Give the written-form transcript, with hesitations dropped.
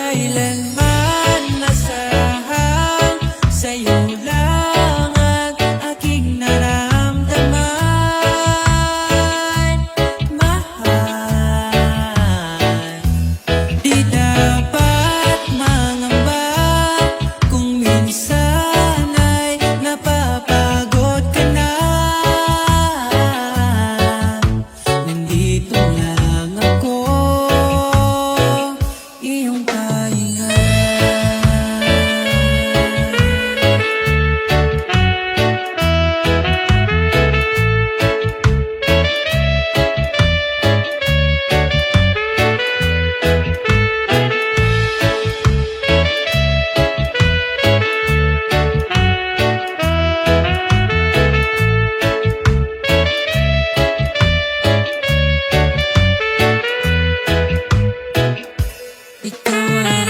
kailanman nasahang sa'yo lang ang aking naramdaman. Mahal, di dapat mangamba kung minsan ay napapagod ka na. Nandito lang ako, iyong pahinga. Ikaw ang